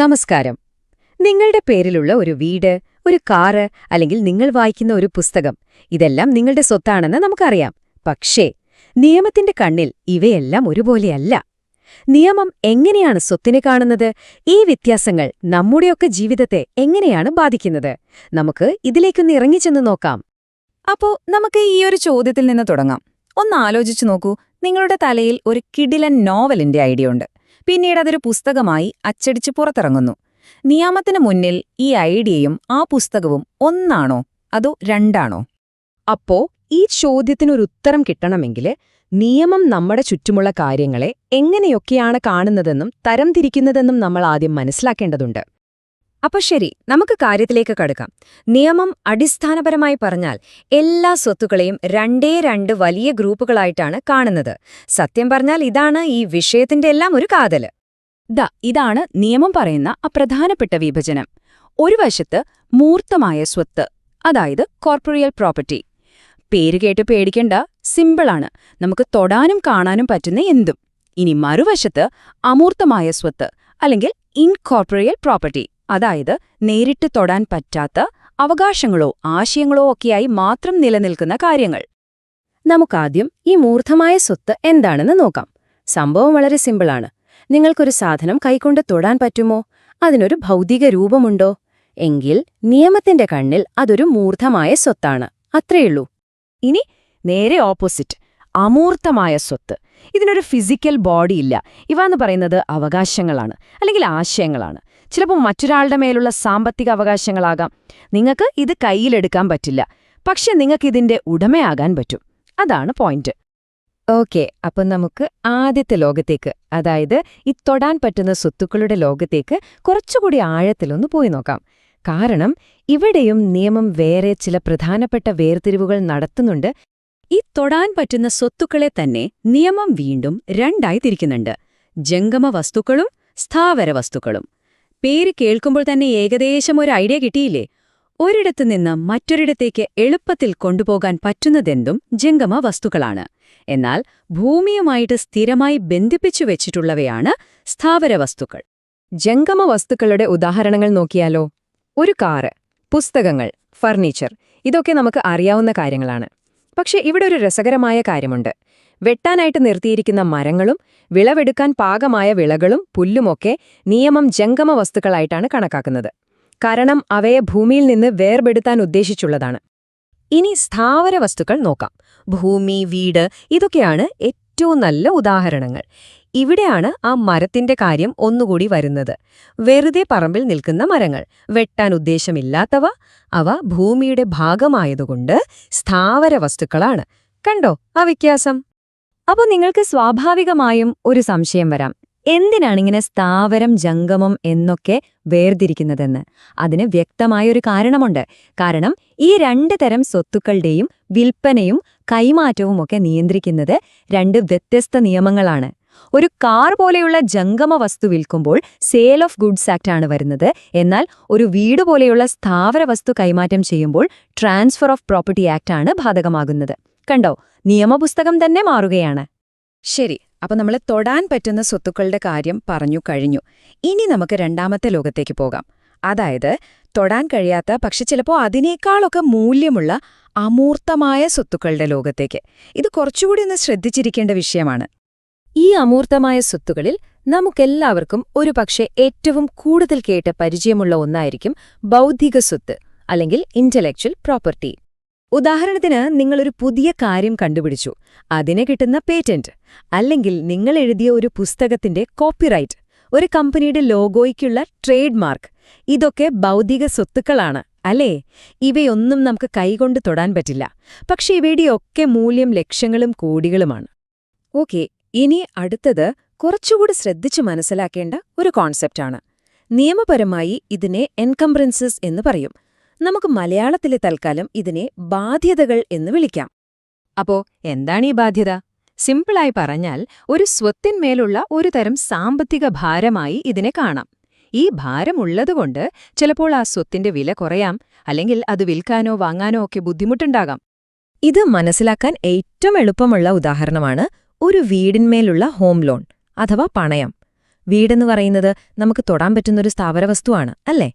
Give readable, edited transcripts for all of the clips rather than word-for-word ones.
നമസ്കാരം. നിങ്ങളുടെ പേരിലുള്ള ഒരു വീട്, ഒരു കാറ് അല്ലെങ്കിൽ നിങ്ങൾ വായിക്കുന്ന ഒരു പുസ്തകം ഇതെല്ലാം നിങ്ങളുടെ സ്വത്താണെന്ന് നമുക്കറിയാം. പക്ഷേ നിയമത്തിന്റെ കണ്ണിൽ ഇവയെല്ലാം ഒരുപോലെയല്ല. നിയമം എങ്ങനെയാണ് സ്വത്തിനെ കാണുന്നത്? ഈ വ്യത്യാസങ്ങൾ നമ്മുടെയൊക്കെ ജീവിതത്തെ എങ്ങനെയാണ് ബാധിക്കുന്നത്? നമുക്ക് ഇതിലേക്കൊന്ന് ഇറങ്ങിച്ചെന്ന് നോക്കാം. അപ്പോ നമുക്ക് ഈ ഒരു ചോദ്യത്തിൽ നിന്ന് തുടങ്ങാം. ഒന്ന് ആലോചിച്ചു നോക്കൂ. നിങ്ങളുടെ തലയിൽ ഒരു കിടിലൻ നോവലിന്റെ ഐഡിയ ഉണ്ട്. പിന്നീട് അതൊരു പുസ്തകമായി അച്ചടിച്ച് പുറത്തിറങ്ങുന്നു. നിയമത്തിന് മുന്നിൽ ഈ ഐഡിയയും ആ പുസ്തകവും ഒന്നാണോ അതോ രണ്ടാണോ? അപ്പോ ഈ ചോദ്യത്തിനൊരുത്തരം കിട്ടണമെങ്കിൽ നിയമം നമ്മുടെ ചുറ്റുമുള്ള കാര്യങ്ങളെ എങ്ങനെയൊക്കെയാണ് കാണുന്നതെന്നും തരംതിരിക്കുന്നതെന്നും നമ്മൾ ആദ്യം മനസ്സിലാക്കേണ്ടതുണ്ട്. അപ്പൊ ശരി, നമുക്ക് കാര്യത്തിലേക്ക് കടക്കാം. നിയമം അടിസ്ഥാനപരമായി പറഞ്ഞാൽ എല്ലാ സ്വത്തുക്കളെയും രണ്ട് വലിയ ഗ്രൂപ്പുകളായിട്ടാണ് കാണുന്നത്. സത്യം പറഞ്ഞാൽ ഇതാണ് ഈ വിഷയത്തിന്റെ എല്ലാം ഒരു കാതല്. ഇതാണ് നിയമം പറയുന്ന അപ്രധാനപ്പെട്ട വിഭജനം. ഒരു വശത്ത് മൂർത്തമായ സ്വത്ത്, അതായത് കോർപ്പറിയൽ പ്രോപ്പർട്ടി. പേരുകേട്ട് പേടിക്കേണ്ട, സിമ്പിളാണ്, നമുക്ക് തൊടാനും കാണാനും പറ്റുന്ന എന്തും. ഇനി മറുവശത്ത് അമൂർത്തമായ സ്വത്ത്, അല്ലെങ്കിൽ ഇൻകോർപ്പറിയൽ പ്രോപ്പർട്ടി, അതായത് നേരിട്ട് തൊടാൻ പറ്റാത്ത അവകാശങ്ങളോ ആശയങ്ങളോ ഒക്കെയായി മാത്രം നിലനിൽക്കുന്ന കാര്യങ്ങൾ. നമുക്കാദ്യം ഈ മൂർത്തമായ സ്വത്ത് എന്താണെന്ന് നോക്കാം. സംഭവം വളരെ സിമ്പിളാണ്. നിങ്ങൾക്കൊരു സാധനം കൈകൊണ്ട് തൊടാൻ പറ്റുമോ? അതിനൊരു ഭൗതിക രൂപമുണ്ടോ? എങ്കിൽ നിയമത്തിന്റെ കണ്ണിൽ അതൊരു മൂർത്തമായ സ്വത്താണ്. അത്രയുള്ളൂ. ഇനി നേരെ ഓപ്പോസിറ്റ്, അമൂർത്തമായ സ്വത്ത്. ഇതിനൊരു ഫിസിക്കൽ ബോഡിയില്ല. ഇവ എന്ന് പറയുന്നത് അവകാശങ്ങളാണ്, അല്ലെങ്കിൽ ആശയങ്ങളാണ്. ചിലപ്പോൾ മറ്റൊരാളുടെ മേലുള്ള സാമ്പത്തിക അവകാശങ്ങളാകാം. നിങ്ങൾക്ക് ഇത് കയ്യിലെടുക്കാൻ പറ്റില്ല, പക്ഷെ നിങ്ങൾക്കിതിന്റെ ഉടമയാകാൻ പറ്റും. അതാണ് പോയിന്റ്. ഓക്കെ, അപ്പം നമുക്ക് ആദ്യത്തെ ലോകത്തേക്ക്, അതായത് ഈ തൊടാൻ പറ്റുന്ന സ്വത്തുക്കളുടെ ലോകത്തേക്ക് കുറച്ചുകൂടി ആഴത്തിലൊന്ന് പോയി നോക്കാം. കാരണം ഇവിടെയും നിയമം വേറെ ചില പ്രധാനപ്പെട്ട വേർതിരിവുകൾ നടത്തുന്നുണ്ട്. ഈ തൊടാൻ പറ്റുന്ന സ്വത്തുക്കളെ തന്നെ നിയമം വീണ്ടും രണ്ടായി തിരിക്കുന്നുണ്ട്: ജംഗമ വസ്തുക്കളും സ്ഥാവര വസ്തുക്കളും. പേര് കേൾക്കുമ്പോൾ തന്നെ ഏകദേശം ഒരു ഐഡിയ കിട്ടിയില്ലേ? ഒരിടത്തു നിന്ന് മറ്റൊരിടത്തേക്ക് എളുപ്പത്തിൽ കൊണ്ടുപോകാൻ പറ്റുന്നതെന്തും ജംഗമ വസ്തുക്കളാണ്. എന്നാൽ ഭൂമിയുമായിട്ട് സ്ഥിരമായി ബന്ധിപ്പിച്ചു വെച്ചിട്ടുള്ളവയാണ് സ്ഥാവര വസ്തുക്കൾ. ജംഗമ വസ്തുക്കളുടെ ഉദാഹരണങ്ങൾ നോക്കിയാലോ? ഒരു കാറ്, പുസ്തകങ്ങൾ, ഫർണിച്ചർ, ഇതൊക്കെ നമുക്ക് അറിയാവുന്ന കാര്യങ്ങളാണ്. പക്ഷെ ഇവിടെ ഒരു രസകരമായ കാര്യമുണ്ട്. വെട്ടാനായിട്ട് നിർത്തിയിരിക്കുന്ന മരങ്ങളും വിളവെടുക്കാൻ പാകമായ വിളകളും പുല്ലുമൊക്കെ നിയമം ജംഗമ വസ്തുക്കളായിട്ടാണ് കണക്കാക്കുന്നത്. കാരണം അവയെ ഭൂമിയിൽ നിന്ന് വേർപെടുത്താൻ ഉദ്ദേശിച്ചുള്ളതാണ്. ഇനി സ്ഥാവര വസ്തുക്കൾ നോക്കാം. ഭൂമി, വീട്, ഇതൊക്കെയാണ് ഏറ്റവും നല്ല ഉദാഹരണങ്ങൾ. ഇവിടെയാണ് ആ മരത്തിന്റെ കാര്യം ഒന്നുകൂടി വരുന്നത്. വെറുതെ പറമ്പിൽ നിൽക്കുന്ന മരങ്ങൾ, വെട്ടാൻ ഉദ്ദേശമില്ലാത്തവ, അവ ഭൂമിയുടെ ഭാഗമായതുകൊണ്ട് സ്ഥാവര വസ്തുക്കളാണ്. കണ്ടോ ആ വ്യത്യാസം? അപ്പോൾ നിങ്ങൾക്ക് സ്വാഭാവികമായും ഒരു സംശയം വരാം, എന്തിനാണിങ്ങനെ സ്ഥാവരം ജംഗമം എന്നൊക്കെ വേർതിരിക്കുന്നതെന്ന്. അതിന് വ്യക്തമായൊരു കാരണമുണ്ട്. കാരണം ഈ രണ്ട് തരം സ്വത്തുക്കളുടെയും വിൽപ്പനയും കൈമാറ്റവുമൊക്കെ നിയന്ത്രിക്കുന്നത് രണ്ട് വ്യത്യസ്ത നിയമങ്ങളാണ്. ഒരു കാർ പോലെയുള്ള ജംഗമ വസ്തു വിൽക്കുമ്പോൾ സെയിൽ ഓഫ് ഗുഡ്സ് ആക്ട് ആണ് വരുന്നത്. എന്നാൽ ഒരു വീട് പോലെയുള്ള സ്ഥാവര വസ്തു കൈമാറ്റം ചെയ്യുമ്പോൾ ട്രാൻസ്ഫർ ഓഫ് പ്രോപ്പർട്ടി ആക്ട് ആണ് ബാധകമാകുന്നത്. കണ്ടോ, നിയമപുസ്തകം തന്നെ മാറുകയാണ്. ശരി, അപ്പൊ നമ്മൾ തൊടാൻ പറ്റുന്ന സ്വത്തുക്കളുടെ കാര്യം പറഞ്ഞു കഴിഞ്ഞു. ഇനി നമുക്ക് രണ്ടാമത്തെ ലോകത്തേക്ക് പോകാം. അതായത് തൊടാൻ കഴിയാത്ത, പക്ഷെ ചിലപ്പോൾ അതിനേക്കാളൊക്കെ മൂല്യമുള്ള അമൂർത്തമായ സ്വത്തുക്കളുടെ ലോകത്തേക്ക്. ഇത് കുറച്ചുകൂടി ഒന്ന് ശ്രദ്ധിച്ചിരിക്കേണ്ട വിഷയമാണ്. ഈ അമൂർത്തമായ സ്വത്തുകളിൽ നമുക്കെല്ലാവർക്കും ഒരുപക്ഷെ ഏറ്റവും കൂടുതൽ കേട്ട് പരിചയമുള്ള ഒന്നായിരിക്കും ബൗദ്ധിക സ്വത്ത്, അല്ലെങ്കിൽ ഇന്റലക്ച്വൽ പ്രോപ്പർട്ടി. ഉദാഹരണത്തിന്, നിങ്ങളൊരു പുതിയ കാര്യം കണ്ടുപിടിച്ചു, അതിന് കിട്ടുന്ന പേറ്റന്റ്, അല്ലെങ്കിൽ നിങ്ങൾ എഴുതിയ ഒരു പുസ്തകത്തിന്റെ കോപ്പിറൈറ്റ്, ഒരു കമ്പനിയുടെ ലോഗോയ്ക്കുള്ള ട്രേഡ് മാർക്ക്, ഇതൊക്കെ ബൗദ്ധിക സ്വത്തുക്കളാണ്, അല്ലേ? ഇവയൊന്നും നമുക്ക് കൈകൊണ്ട് തൊടാൻ പറ്റില്ല. പക്ഷെ ഇവയുടെയൊക്കെ മൂല്യം ലക്ഷങ്ങളും കോടികളുമാണ്. ഓക്കെ, ഇനി അടുത്തത് കുറച്ചുകൂടി ശ്രദ്ധിച്ചു മനസ്സിലാക്കേണ്ട ഒരു കോൺസെപ്റ്റാണ്. നിയമപരമായി ഇതിനെ എൻകംബ്രൻസസ് എന്ന് പറയും. നമുക്ക് മലയാളത്തിലെ തൽക്കാലം ഇതിനെ ബാധ്യതകൾ എന്ന് വിളിക്കാം. അപ്പോ എന്താണ് ഈ ബാധ്യത? സിമ്പിളായി പറഞ്ഞാൽ ഒരു സ്വത്തിന്മേലുള്ള ഒരു തരം സാമ്പത്തിക ഭാരമായി ഇതിനെ കാണാം. ഈ ഭാരമുള്ളതുകൊണ്ട് ചിലപ്പോൾ ആ സ്വത്തിന്റെ വില കുറയാം, അല്ലെങ്കിൽ അത് വിൽക്കാനോ വാങ്ങാനോ ഒക്കെ ബുദ്ധിമുട്ടുണ്ടാകാം. ഇത് മനസ്സിലാക്കാൻ ഏറ്റവും എളുപ്പമുള്ള ഉദാഹരണമാണ് ഒരു വീടിന്മേലുള്ള ഹോം ലോൺ അഥവാ പണയം. വീടെന്ന് പറയുന്നത് നമുക്ക് തൊടാൻ പറ്റുന്നൊരു സ്ഥാവര വസ്തുവാണ് അല്ലേ?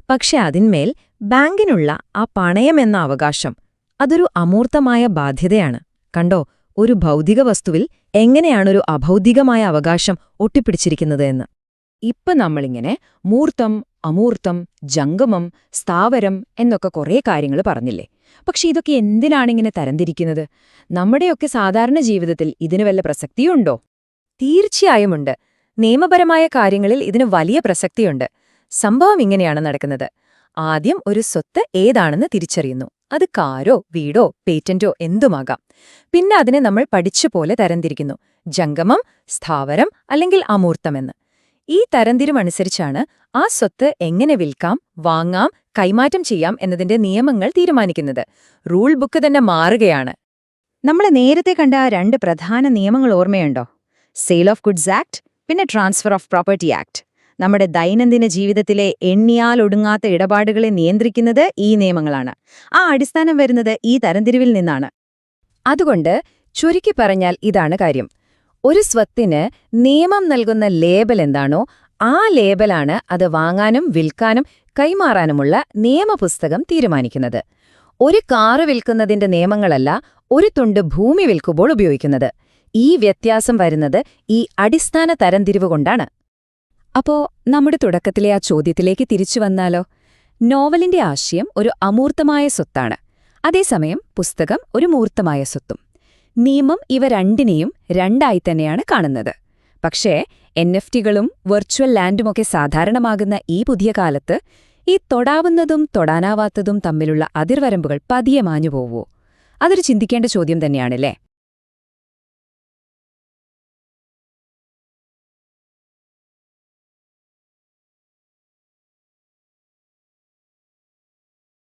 പക്ഷെ അതിന്മേൽ ബാങ്കിനുള്ള ആ പണയം എന്ന അവകാശം, അതൊരു അമൂർത്തമായ ബാധ്യതയാണ്. കണ്ടോ, ഒരു ഭൗതിക വസ്തുവിൽ എങ്ങനെയാണൊരു അഭൗതികമായ അവകാശം ഒട്ടിപ്പിടിച്ചിരിക്കുന്നത് എന്ന്. ഇപ്പൊ നമ്മളിങ്ങനെ മൂർത്തം, അമൂർത്തം, ജംഗമം, സ്ഥാവരം എന്നൊക്കെ കുറേ കാര്യങ്ങൾ പറഞ്ഞില്ലേ? പക്ഷെ ഇതൊക്കെ എന്തിനാണിങ്ങനെ തരംതിരിക്കുന്നത്? നമ്മുടെയൊക്കെ സാധാരണ ജീവിതത്തിൽ ഇതിന് വല്ല പ്രസക്തിയുണ്ടോ? തീർച്ചയായുമുണ്ട്. നിയമപരമായ കാര്യങ്ങളിൽ ഇതിന് വലിയ പ്രസക്തിയുണ്ട്. സംഭവം ഇങ്ങനെയാണ് നടക്കുന്നത്. ആദ്യം ഒരു സ്വത്ത് ഏതാണെന്ന് തിരിച്ചറിയുന്നു. അത് കാരോ വീടോ പേറ്റന്റോ എന്തുമാകാം. പിന്നെ അതിനെ നമ്മൾ പഠിച്ചുപോലെ തരംതിരിക്കുന്നു: ജംഗമം, സ്ഥാവരം അല്ലെങ്കിൽ അമൂർത്തമെന്ന്. ഈ തരംതിരിവനുസരിച്ചാണ് ആ സ്വത്ത് എങ്ങനെ വിൽക്കാം, വാങ്ങാം, കൈമാറ്റം ചെയ്യാം എന്നതിന്റെ നിയമങ്ങൾ തീരുമാനിക്കുന്നത്. റൂൾ ബുക്ക് തന്നെ മാറുകയാണ്. നമ്മൾ നേരത്തെ കണ്ട ആ 2 പ്രധാന നിയമങ്ങൾ ഓർമ്മയുണ്ടോ? സെയിൽ ഓഫ് ഗുഡ്സ് ആക്ട്, പിന്നെ ട്രാൻസ്ഫർ ഓഫ് പ്രോപ്പർട്ടി ആക്ട്. നമ്മുടെ ദൈനംദിന ജീവിതത്തിലെ എണ്ണിയാലൊടുങ്ങാത്ത ഇടപാടുകളെ നിയന്ത്രിക്കുന്നത് ഈ നിയമങ്ങളാണ്. ആ അടിസ്ഥാനം വരുന്നത് ഈ തരംതിരിവിൽ നിന്നാണ്. അതുകൊണ്ട് ചുരുക്കി പറഞ്ഞാൽ ഇതാണ് കാര്യം: ഒരു സ്വത്തിന് നിയമം നൽകുന്ന ലേബൽ എന്താണോ, ആ ലേബലാണ് അത് വാങ്ങാനും വിൽക്കാനും കൈമാറാനുമുള്ള നിയമപുസ്തകം തീരുമാനിക്കുന്നത്. ഒരു കാറ് വിൽക്കുന്നതിന്റെ നിയമങ്ങളല്ല ഒരു തുണ്ട് ഭൂമി വിൽക്കുമ്പോൾ ഉപയോഗിക്കുന്നത്. ഈ വ്യത്യാസം വരുന്നത് ഈ അടിസ്ഥാന തരംതിരിവ് കൊണ്ടാണ്. അപ്പോ നമ്മുടെ തുടക്കത്തിലെ ആ ചോദ്യത്തിലേക്ക് തിരിച്ചു വന്നാലോ? നോവലിന്റെ ആശയം ഒരു അമൂർത്തമായ സ്വത്താണ്, അതേസമയം പുസ്തകം ഒരു മൂർത്തമായ സ്വത്തും. നിയമം ഇവ രണ്ടിനെയും രണ്ടായി തന്നെയാണ് കാണുന്നത്. പക്ഷേ NFT-കളും വെർച്വൽ ലാൻഡുമൊക്കെ സാധാരണമാകുന്ന ഈ പുതിയ കാലത്ത് ഈ തൊടാവുന്നതും തൊടാനാവാത്തതും തമ്മിലുള്ള അതിർവരമ്പുകൾ പതിയെ മാഞ്ഞുപോവോ? അതൊരു ചിന്തിക്കേണ്ട ചോദ്യം തന്നെയാണല്ലേ?